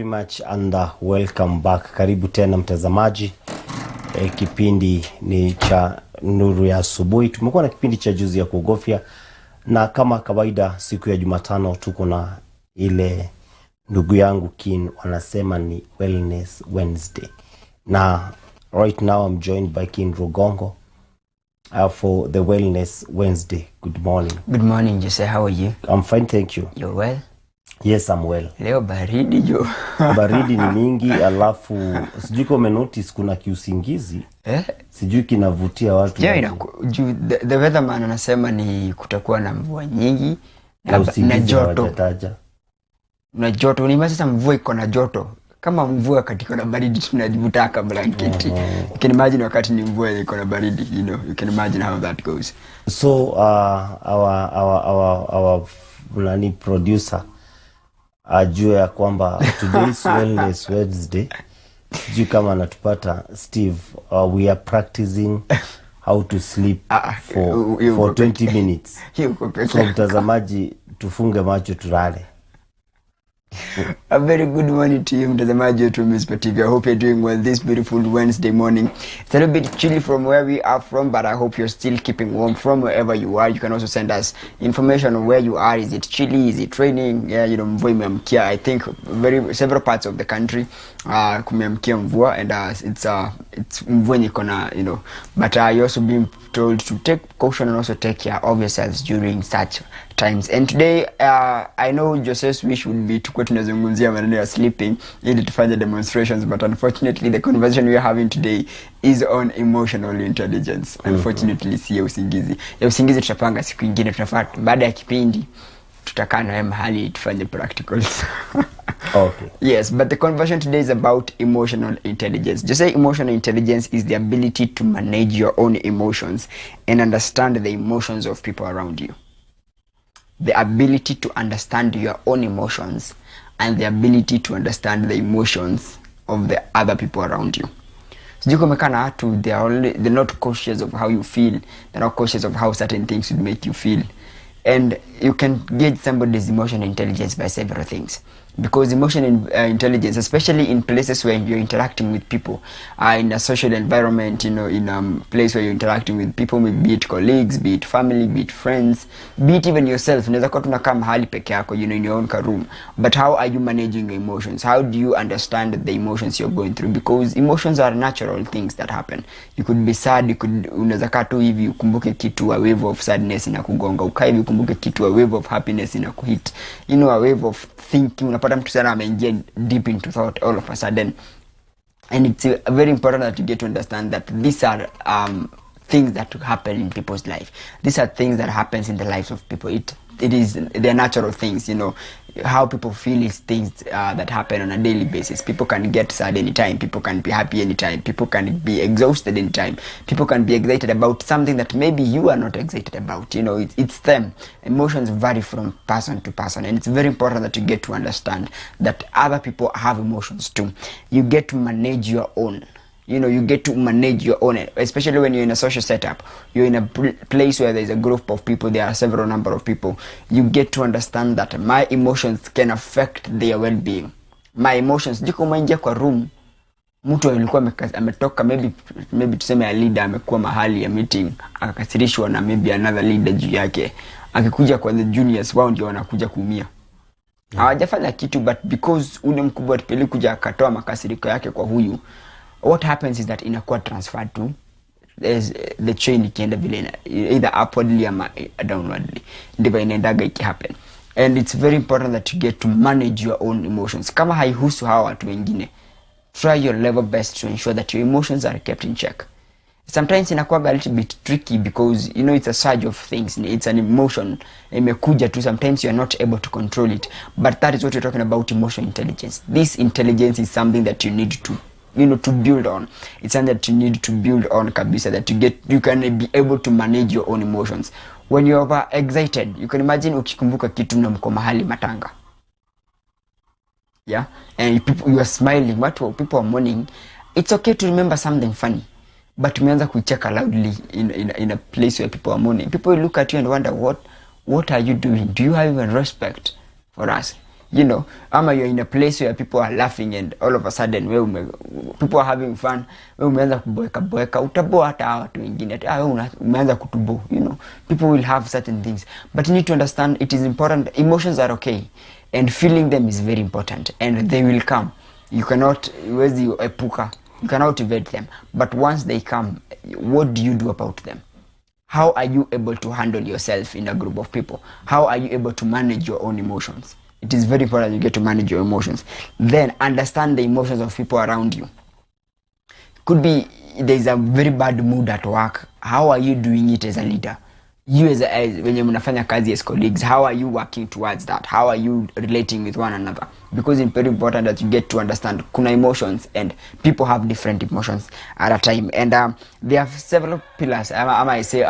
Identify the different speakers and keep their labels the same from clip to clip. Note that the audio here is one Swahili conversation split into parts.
Speaker 1: very much and welcome back. Karibu tena mtazamaji. Kipindi ni cha Nuru ya Asubuhi. Tumekuwa na kipindi cha Juzi ya Kuogofya, na kama kawaida siku ya Jumatano tuko na ile ndugu yangu Kin wanasema ni Wellness Wednesday. Na right now I'm joined by Kin Rugongo for the Wellness Wednesday. Good morning.
Speaker 2: Good morning, Jose. How are you?
Speaker 1: I'm fine, thank you.
Speaker 2: You're well?
Speaker 1: Yes, I'm well.
Speaker 2: Leo baridi jo.
Speaker 1: Baridi ni mingi, alafu sijui kama notice kuna kiusingizi. Sijui kinavutia watu.
Speaker 2: Yeah, the weatherman anasema ni kutakuwa na mvua nyingi na joto. Na joto ni sasa mvua iko na joto. Kama mvua katika na baridi tunajivutaka blanketi. You can imagine wakati ni mvua iko na baridi, you can imagine how that goes.
Speaker 1: So our producer ajue ya kwamba today's Wellness Wednesday. Sijui kama anatupata Steve, we are practicing how to sleep for 20 minutes. So mtazamaji tufunge macho tulale.
Speaker 2: A very good morning to you, mtazamaji to Mizpah Tv. I hope you're doing well this beautiful Wednesday morning. It's a little bit chilly from where we are from, but I hope you're still keeping warm from wherever you are. You can also send us information on where you are. Is it chilly? Is it raining? Yeah, mvua imeamkia. I think several parts of the country kumeamkia mvua, and it's mvua iko na, but you also being told to take caution and also take care of yourselves during such times. And today I know Jose's wish would be to tunazungumzia maneno ya sleeping ili tufanye demonstrations, but unfortunately the conversation we are having today is on emotional intelligence. Unfortunately si ya usingizi. Ya usingizi tutapanga siku nyingine, tunafuata baada ya kipindi tutakaa na mahali tufanye practicals.
Speaker 1: Okay.
Speaker 2: Yes, but the conversation today is about emotional intelligence. Just say emotional intelligence is the ability to manage your own emotions and understand the emotions of people around you. The ability to understand your own emotions and the ability to understand the emotions of the other people around you. So you come na watu, they're not cautious of how you feel. They're not cautious of how certain things would make you feel. And you can gauge somebody's emotional intelligence by several things. Because emotional intelligence, especially in places where you're interacting with people, in a social environment, in a place where you're interacting with people, be it colleagues, be it family, be it friends, be it even yourself. Unaweza kuwa tunakaa mahali peke yako, in your own room. But how are you managing your emotions? How do you understand the emotions you're going through? Because emotions are natural things that happen. You could be sad, unaweza kaa tu hivi ukumbuke kitu, a wave of sadness inakugonga. Ukai hivi ukumbuke kitu, a wave of happiness inakuhit. A wave of thinking, unapata mtu sana ameingia deep into thought all of a sudden. And it's very important that you get to understand that these are things that happen in people's life. These are things that happens in the lives of people. They're natural things, how people feel is things that happen on a daily basis. People can get sad anytime. People can be happy anytime. People can be exhausted anytime. People can be excited about something that maybe you are not excited about. It's them. Emotions vary from person to person, and it's very important that you get to understand that other people have emotions too. You get to manage your own. You get to manage your own, especially when you're in a social setup. You're in a place where there's a group of people, there are several number of people. You get to understand that my emotions can affect their well-being. My emotions, jiko maingia kwa room, mtu alikuwa ametoka, maybe tuseme a leader amekuwa mahali ya meeting, akakasirishwa na maybe another leader juu yake. Akikuja kwa the juniors, wao ndio wanakuja kuumia. Hawajafanya kitu, but because ule mkubwa tupeli kuja akatoa makasiriko yake kwa huyu, what happens is that inakuwa transferred to the chain ikienda vile either upwardly or downwardly. Ndivyo inaendaga happen. And it's very important that you get to manage your own emotions. Kama haihusu hawa watu wengine, try your level best to ensure that your emotions are kept in check. Sometimes inakuwa a little bit tricky because it's a surge of things. It's an emotion. Imekuja tu, sometimes you're not able to control it. But that is what we're talking about, emotional intelligence. This intelligence is something that you need to to build on. It's something that you need to build on kabisa, that you can be able to manage your own emotions. When you're over excited, you can imagine ukikumbuka kitu na mko mahali matanga. Yeah? And you are smiling, people are mourning. It's okay to remember something funny. But umeanza kucheka loudly in a place where people are mourning. People look at you and wonder, what are you doing? Do you have even respect for us? you know, ama you're in a place where people are laughing and all of a sudden people are having fun, umeanza kuboeka utaboa hata watu wengine, umeanza kutubo, you know, people will have certain things, but you need to understand it is important. Emotions are okay, and feeling them is very important, and they will come. You cannot you cannot evade them, but once they come, what do you do about them? How are you able to handle yourself in a group of people? How are you able to manage your own emotions? It is very important you get to manage your emotions. Then understand the emotions of people around you. Could be there's a very bad mood at work. How are you doing it as a leader? You as when you mnafanya kazi as colleagues, how are you working towards that? How are you relating with one another? Because it's very important that you get to understand kuna emotions, and people have different emotions at a time, and there are several pillars, I say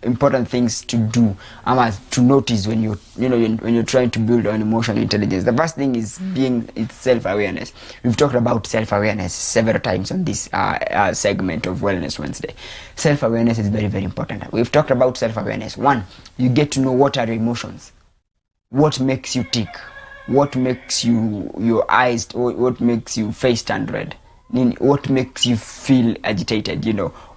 Speaker 2: important things to do, to notice when when you're trying to build on emotional intelligence. The first thing is it's self-awareness. We've talked about self-awareness several times on this segment of Wellness Wednesday. Self-awareness is very, very important. We've talked about self-awareness. One, you get to know what are your emotions, what makes you tick, what makes your eyes, or what makes you face turn red, what makes you feel agitated,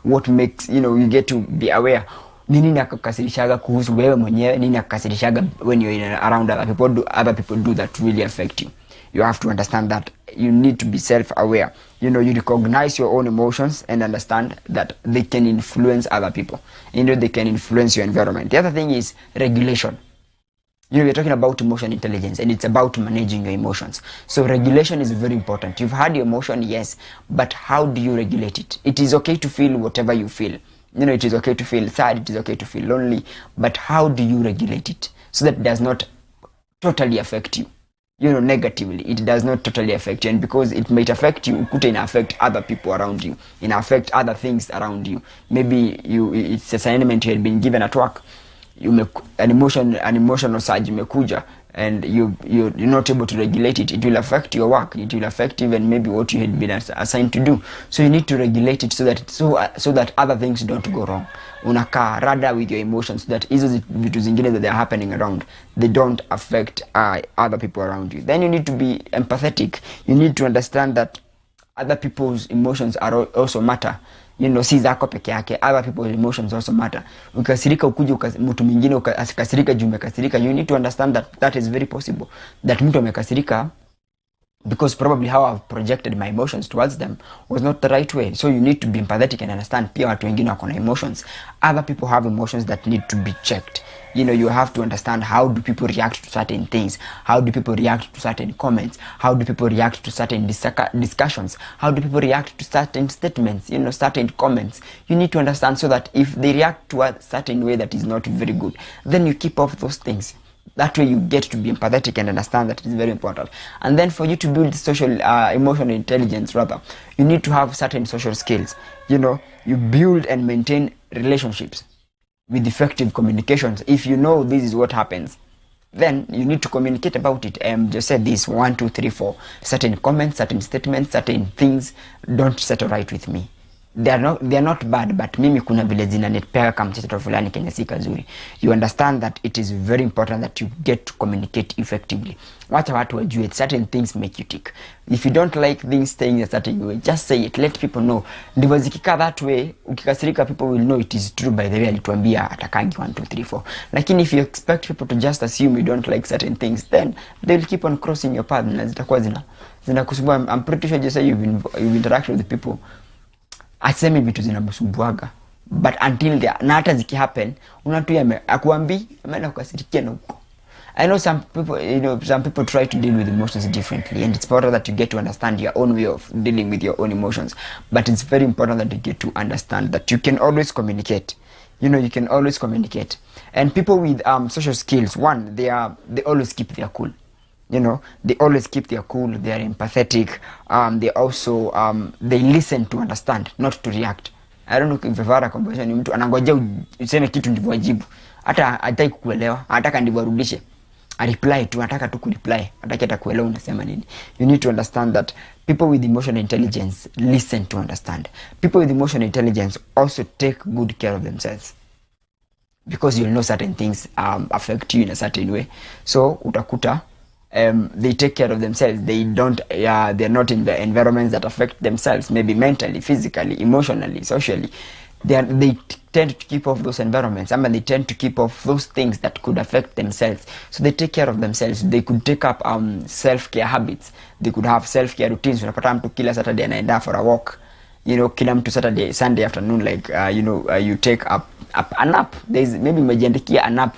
Speaker 2: what makes, you get to be aware. Nini nakukasirishaga kuhusu wewe mwenyewe, nini nakukasirishaga when you're around other people do that really affect you. You have to understand that you need to be self-aware. You recognize your own emotions and understand that they can influence other people. They can influence your environment. The other thing is regulation. We're talking about emotional intelligence, and it's about managing your emotions. So regulation is very important. You've had your emotion, yes, but how do you regulate it? It is okay to feel whatever you feel. It is okay to feel sad, it is okay to feel lonely, but how do you regulate it so that it does not totally affect you? Negatively. It does not totally affect you, and because it might affect you, it can affect other people around you, and affect other things around you. Maybe it's an assignment you had been given at work. An emotional surge imekuja, and you're not able to regulate it. It will affect your work. It will affect even maybe what you had been assigned to do. So you need to regulate it so that other things don't go wrong. Unakaa rada with your emotions, so that hizo vitu zingine that are happening around, they don't affect other people around you. Then you need to be empathetic. You need to understand that other people's emotions are also matter. Si zako peke yake, other people's emotions also matter. Ukasirika ukuje mtu mwingine ukasirika juu umekasirika, you need to understand that is very possible. That mtu amekasirika because probably how I've projected my emotions towards them was not the right way. So you need to be empathetic and understand pia watu wengine wako na emotions. Other people have emotions that need to be checked. You have to understand how do people react to certain things, how do people react to certain comments, how do people react to certain discussions, how do people react to certain statements, certain comments. You need to understand so that if they react to a certain way that is not very good, then you keep off those things. That way you get to be empathetic and understand that it is very important. And then for you to build social emotional intelligence, rather, you need to have certain social skills. You build and maintain relationships with effective communications. If you know this is what happens, then you need to communicate about it. Just say this 1, 2, 3, 4. Certain comments, certain statements, certain things don't settle right with me. They are not bad, but mimi kuna vile zinanipea kama mchezo fulani Kenya si kazuri. You understand that it is very important that you get to communicate effectively. Wacha watu wajue certain things make you tick. If you don't like things staying a certain way, just say it, let people know. Ndivyo zikikaa that way, ukikasirika people will know it is true. By the way alituambia atakangi 1, 2, 3, 4. Lakini if you expect people to just assume you don't like certain things, then they will keep on crossing your path na zitakuwa zinakusumbua. I'm pretty sure just say you've interacted with the people, aseme vitu zinamsumbuaga, but until na hata ziki happen unatuya akuambi ameenda kukasirikia na huko. I know some people try to deal with emotions differently, and it's important that you get to understand your own way of dealing with your own emotions, but it's very important that you get to understand that you can always communicate. You can always communicate. And people with social skills, one, they always keep their cool. They always keep their cool. They are empathetic. They also they listen to understand, not to react. I don't know if you've had a conversation with mtu anangoja useme kitu ndivyo ajibu. Hata hataki kukuelewa, anataka ndivyo arudishe. A reply tu, anataka tu kureply, hataki hata kuelewa unasema nini. You need to understand that people with emotional intelligence listen to understand. People with emotional intelligence also take good care of themselves, because you'll know certain things affect you in a certain way. So utakuta they take care of themselves. They're not in the environments that affect themselves, maybe mentally, physically, emotionally, socially. They tend to keep off those environments. I mean, they tend to keep off those things that could affect themselves. So they take care of themselves. They could take up self-care habits. They could have self-care routines. Unapata mtu kila Saturday anaenda for a walk. You know, kila mtu Sunday afternoon, like you take up a nap. There's maybe umejiandikia a nap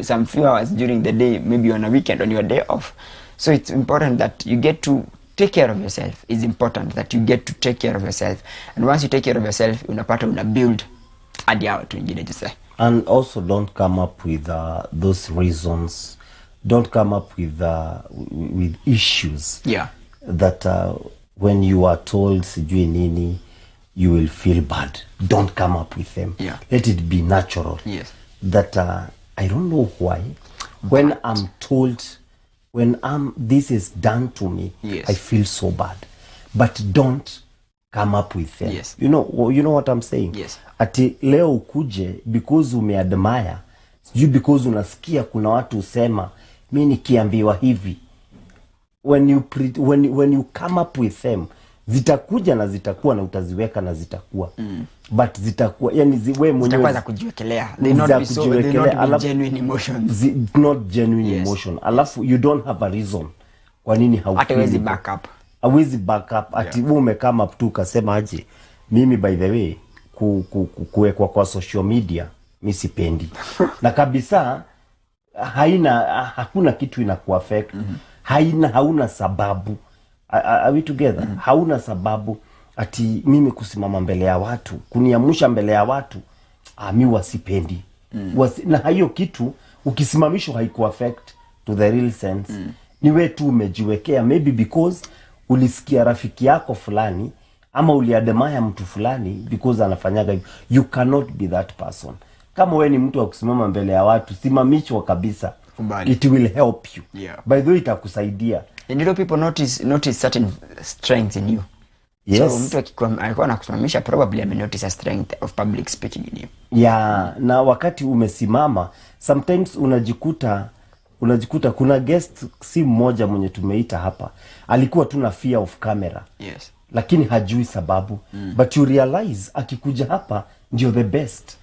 Speaker 2: some few hours during the day, maybe on a weekend, on your day off. So it's important that you get to take care of yourself. It's important that you get to take care of yourself. And once you take care of yourself, unapata build hadi watu wengine just.
Speaker 1: And also don't come up with those reasons. Don't come up with issues.
Speaker 2: Yeah.
Speaker 1: That when you are told sijui nini, you will feel bad. Don't come up with them.
Speaker 2: Yeah.
Speaker 1: Let it be natural.
Speaker 2: Yes.
Speaker 1: That I don't know why. When I'm told, when this is done to me,
Speaker 2: yes,
Speaker 1: I feel so bad. But don't come up with them.
Speaker 2: Yes.
Speaker 1: You know what I'm saying?
Speaker 2: Yes.
Speaker 1: Ati leo ukuje because umeadmire, sijui because unasikia kuna watu usema mimi nikiambiwa hivi. When you come up with them, zitakuja na zitakuwa na utaziweka na zitakuwa. But zitakuwa, yani wewe mwenyewe
Speaker 2: zitakuwa za kujiwekelea. They not genuine emotions.
Speaker 1: Not genuine emotion. Alafu you don't have a reason kwa nini haufeel.
Speaker 2: Hawezi back up.
Speaker 1: Hawezi back up. Ati wewe umekama up tu ukasema aje, mimi by the way kuwekwa kwa social media mimi sipendi. Na kabisa hakuna kitu inakuaffect. Hauna sababu. Are we together? Hauna sababu ati mimi kusimama mbele ya watu, kuniamusha mbele ya watu, mimi wasipendi. Na hiyo kitu ukisimamishwa haikuaffect to the real sense. Ni wewe tu umejiwekea, maybe because ulisikia rafiki yako fulani ama uliadmire mtu fulani because anafanyaga hivyo. You cannot be that person. Kama wewe ni mtu wa kusimama mbele ya watu, simamishwa kabisa. It will help you.
Speaker 2: Yeah.
Speaker 1: By the way, itakusaidia.
Speaker 2: And you know, people notice certain strengths in you.
Speaker 1: Yes.
Speaker 2: So mtu alikuwa anakusimamisha, probably amenotice a strength of public speaking in you.
Speaker 1: Yeah, na wakati umesimama, sometimes unajikuta kuna guest si mmoja mwenye tumeita hapa. Alikuwa tu na fear of camera.
Speaker 2: Yes.
Speaker 1: Lakini hajui sababu. But you realize akikuja hapa ndio the best.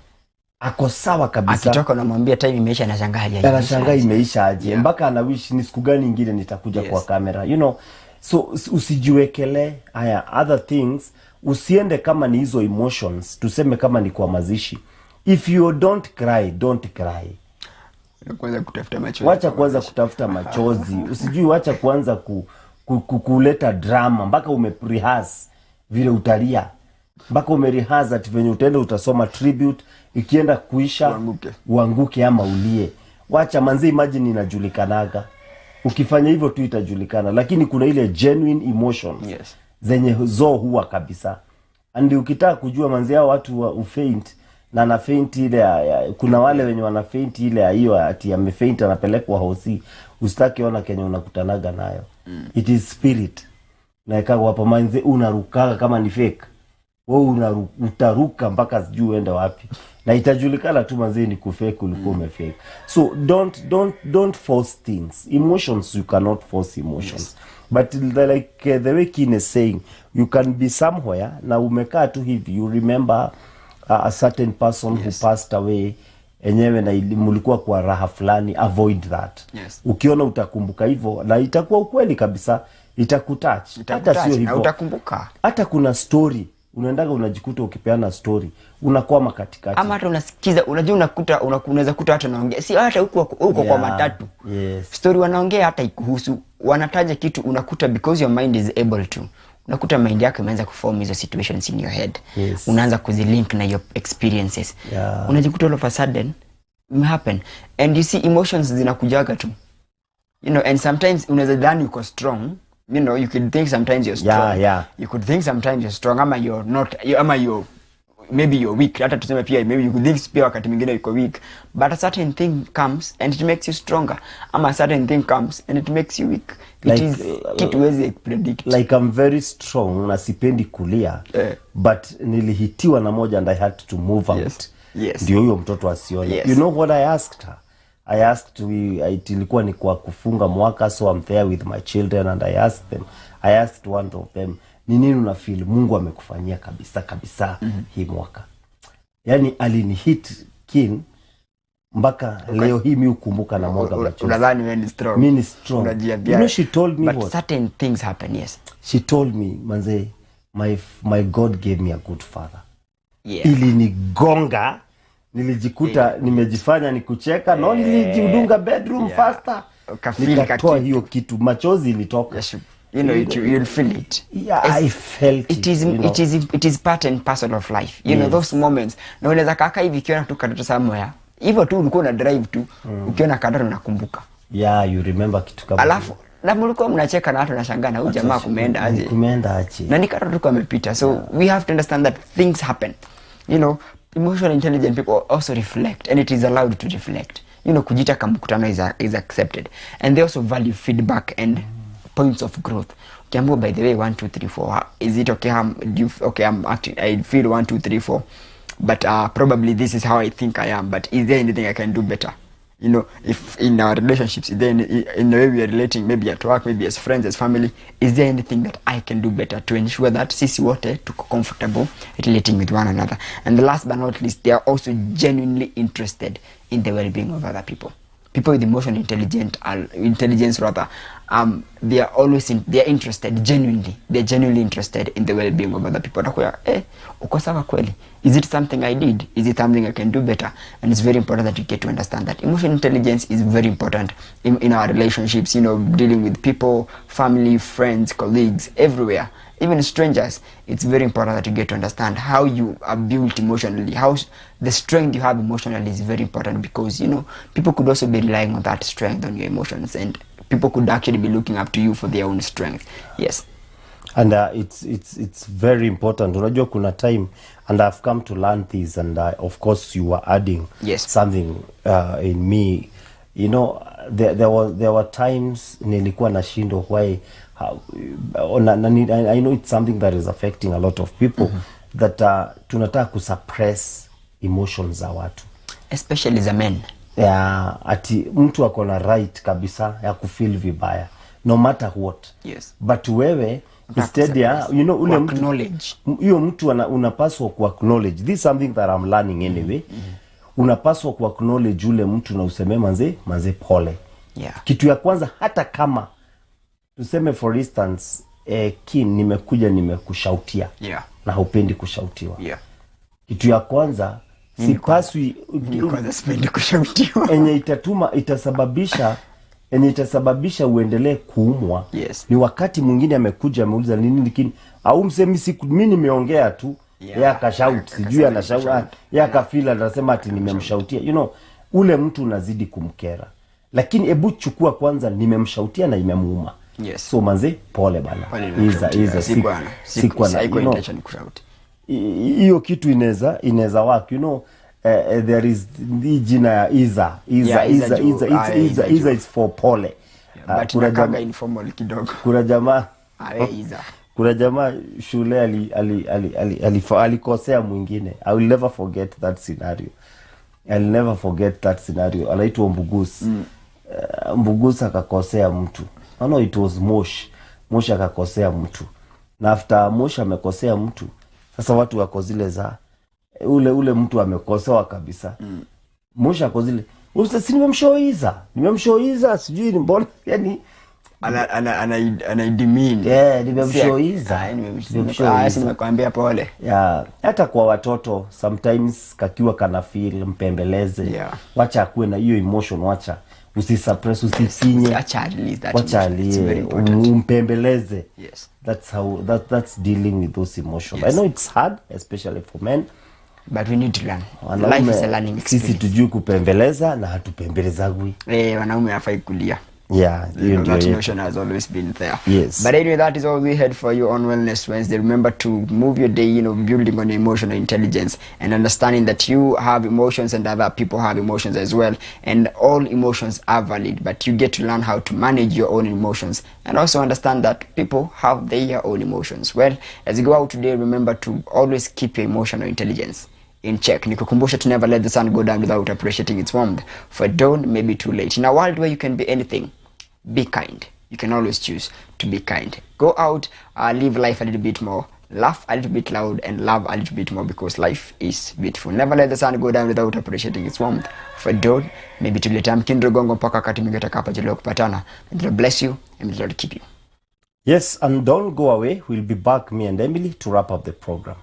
Speaker 1: Ako sawa kabisa.
Speaker 2: Akitoka unamwambia time imeisha, anashangaa aje.
Speaker 1: Anashangaa imeisha aje. Mpaka anawish ni siku gani nyingine nitakuja kwa kamera. You know, so usijiwekele haya other things. Usiende kama ni hizo emotions. Tuseme kama ni kwa mazishi. If you don't cry.
Speaker 2: Kwanza kutafuta machozi.
Speaker 1: Wacha kwanza kutafuta machozi. Usijui wacha kwanza kuleta drama mpaka umerehearse vile utalia. Mpaka umerehearse ati venye utaenda utasoma tribute, ikienda kuisha uanguke ama ulie. Wacha manzi, imagine inajulikanaga. Ukifanya hivyo tu itajulikana, lakini kuna ile genuine emotions.
Speaker 2: Yes.
Speaker 1: Zenye huwa kabisa. And ukitaka kujua manzi hao watu wa ufaint na na faint ile kuna wale wenye wana faint ile hiyo ati amefaint anapelekwa hosi, usitaki ona Kenya unakutanaga nayo. It is spirit. Na ikawa hapo manzi unarukaga kama ni fake. Wewe utaruka mpaka sijui uende wapi. Na itajulikana tu manzi ni kufake ulikuwa umefake. So don't force things. Emotions, you cannot force emotions. Yes. But like the way Kin is saying, you can be somewhere na umekaa tu hivi, you remember a certain person who passed away, enyewe na mulikuwa kwa raha fulani, avoid that.
Speaker 2: Yes.
Speaker 1: Ukiona utakumbuka hivyo na itakuwa ukweli kabisa, itakutouch. Hata sio hivyo,
Speaker 2: utakumbuka. Hata
Speaker 1: kuna story unaendaga unajikuta ukipeana story unakwama katikati,
Speaker 2: ama hata unasikiza, unajua unaweza kuta watu wanaongea, si hata huko kwa matatu.
Speaker 1: Yes.
Speaker 2: Story wanaongea hata ikuhusu, wanataja kitu, unakuta because your mind is able to, unakuta mind yako imeanza kuform hizo situations in your head.
Speaker 1: Yes.
Speaker 2: Unaanza kuzilink na your experiences.
Speaker 1: Yeah.
Speaker 2: Unajikuta all of a sudden it happen. And you see, emotions zinakujaga tu, you know, and sometimes unaweza dhani uko strong. You know, you could think sometimes you're strong.
Speaker 1: Yeah.
Speaker 2: You could think sometimes you're strong, ama you're not, ama maybe you're weak. Hata tuseme pia maybe you could think pia wakati mwingine you're weak. But a certain thing comes and it makes you stronger. Ama a certain thing comes and it makes you weak. It is kitu huwezi predict.
Speaker 1: Like I'm very strong na sipendi kulia. But nilihitiwa na moja and I had to move out.
Speaker 2: Yes.
Speaker 1: Ndio huyo mtoto asione.
Speaker 2: Yes.
Speaker 1: You know what I asked her? I asked ilikuwa ni kwa kufunga mwaka, so I'm there with my children and I asked one of them, ni nini una feel Mungu amekufanyia kabisa hii mwaka? Yani alinihit kin mpaka leo hii mimi ukumbuka na mwanga machozi.
Speaker 2: Unadhani wewe ni strong?
Speaker 1: Mimi ni strong. You know, she told me
Speaker 2: but certain things happen, yes.
Speaker 1: She told me, manze, my God gave me a good father.
Speaker 2: Yeah.
Speaker 1: Ilinigonga, nilijikuta nimejifanya nikucheka, no nilijidunga bedroom faster. Nikatoa hiyo kitu, machozi ilitoka.
Speaker 2: Yes, you know, you'll feel it.
Speaker 1: Yeah, I felt it.
Speaker 2: It is part and parcel of life. You know, those moments. Na unaweza kaka hivi kiona tu katoto somewhere. Hivyo tu ulikuwa na drive tu, ukiona katoto unakumbuka. Yeah,
Speaker 1: you remember kitu kama.
Speaker 2: Alafu na mlikuwa mnacheka na watu wanashangaa huyu jamaa kumeenda aje. Na ni katoto tu amepita. So we have to understand that things happen. You know, emotional intelligent people also reflect, and it is allowed to reflect. You know, kujita kama mkutano is accepted, and they also value feedback and points of growth. Kiambo, by the way, 1 2 3 4, is it okay? I'm actually, I feel 1 2 3 4, but probably this is how I think I am. But is there anything I can do better? You know, if in our relationships, is there in the way we are relating, maybe at work, maybe as friends, as family, is there anything that I can do better to ensure that sisi wote tuko comfortable relating with one another? And the last but not least, they are also genuinely interested in the well-being of other people. People with emotional intelligence rather, they are always they are interested genuinely. They're genuinely interested in the well-being of other people. Uko sawa kweli? Is it something I did? Is it something I can do better? And it's very important that you get to understand that emotional intelligence is very important in our relationships. You know, dealing with people, family, friends, colleagues, everywhere, even strangers. It's very important that you get to understand how you are built emotionally, how the strength you have emotionally is very important, because, you know, people could also be relying on that strength, on your emotions, and people could actually be looking up to you for their own strength. Yes.
Speaker 1: And it's very important. Unajua kuna time, and I've come to learn this, and of course you were adding something in me. You know, there were times nilikuwa nashindo why I know it's something that is affecting a lot of people, that tunataka kusuppress emotions za watu,
Speaker 2: especially the men.
Speaker 1: Yeah, ati mtu ako na right kabisa ya kufeel vibaya no matter what.
Speaker 2: Yes.
Speaker 1: But wewe instead ya, you know, ule mtu
Speaker 2: acknowledge,
Speaker 1: hiyo mtu unapaswa ku acknowledge. This is something that I'm learning anyway. Unapaswa ku acknowledge ule mtu na useme manze pole.
Speaker 2: Yeah.
Speaker 1: Kitu ya kwanza, hata kama tuseme for instance nimekuja nimekushautia, na hupendi kushautiwa. Kitu ya kwanza, sipaswi
Speaker 2: kwanza sipendi kushautiwa.
Speaker 1: Enye itasababisha uendelee kuumwa. Ni wakati mwingine amekuja ameuliza nini, lakini au msemi mimi nimeongea tu, yeye akashout, sijui anashout, yeye akafila anasema ati nimemshautia. You know, ule mtu unazidi kumkera. Lakini hebu chukua kwanza, nimemshautia na imemuuma. So manze pole bana. Sikwana hiyo kitu inaweza work, you know. There is the jina ya Iza is for pole.
Speaker 2: But kuna informal kidogo.
Speaker 1: Kuna jamaa shule alikosea mwingine. I will never forget that scenario. Anaitwa Mbugusi. Mbugusi akakosea mtu. No, it was Mosh akakosea mtu. Na after Mosh amekosea mtu, sasa watu wako zile za ule mtu amekosewa kabisa. Mosh ako zile, "Usisi nimemshoiza, sijui ni mbona." Yani
Speaker 2: ana-demean.
Speaker 1: Yeah, nimemshoiza.
Speaker 2: Nimekwambia pole.
Speaker 1: Yeah, hata kwa watoto sometimes kakiwa kana feel mpembeleze. Wacha akuwe na hiyo emotion, wacha usisuppress, usifinye, wacha umpembeleze. That's dealing with those emotions. I know it's hard, especially for men,
Speaker 2: but we need to learn. Life is a learning experience.
Speaker 1: Sisi tujui kupembeleza na hatupembelezagwi.
Speaker 2: Wanaume hafai kulia.
Speaker 1: Yeah,
Speaker 2: that notion has always been there.
Speaker 1: Yes.
Speaker 2: But anyway, that is all we had for you on Wellness Wednesday. Remember to move your day, you know, building on emotional intelligence and understanding that you have emotions and other people have emotions as well. And all emotions are valid, but you get to learn how to manage your own emotions and also understand that people have their own emotions. Well, as you go out today, remember to always keep your emotional intelligence in check. Nikukumbusha to never let the sun go down without appreciating its warmth. For dawn may be too late. In a world where you can be anything, be kind. You can always choose to be kind. Go out, live life a little bit more, laugh a little bit loud, and love a little bit more, because life is beautiful. Never let the sun go down without appreciating its warmth. For dawn may be too late. I'm Rugongo mpaka wakati mwingine tutakapojaliwa kupatana. May the Lord bless you and may the Lord keep you.
Speaker 1: Yes, and don't go away. We'll be back, me and Emily, to wrap up the program.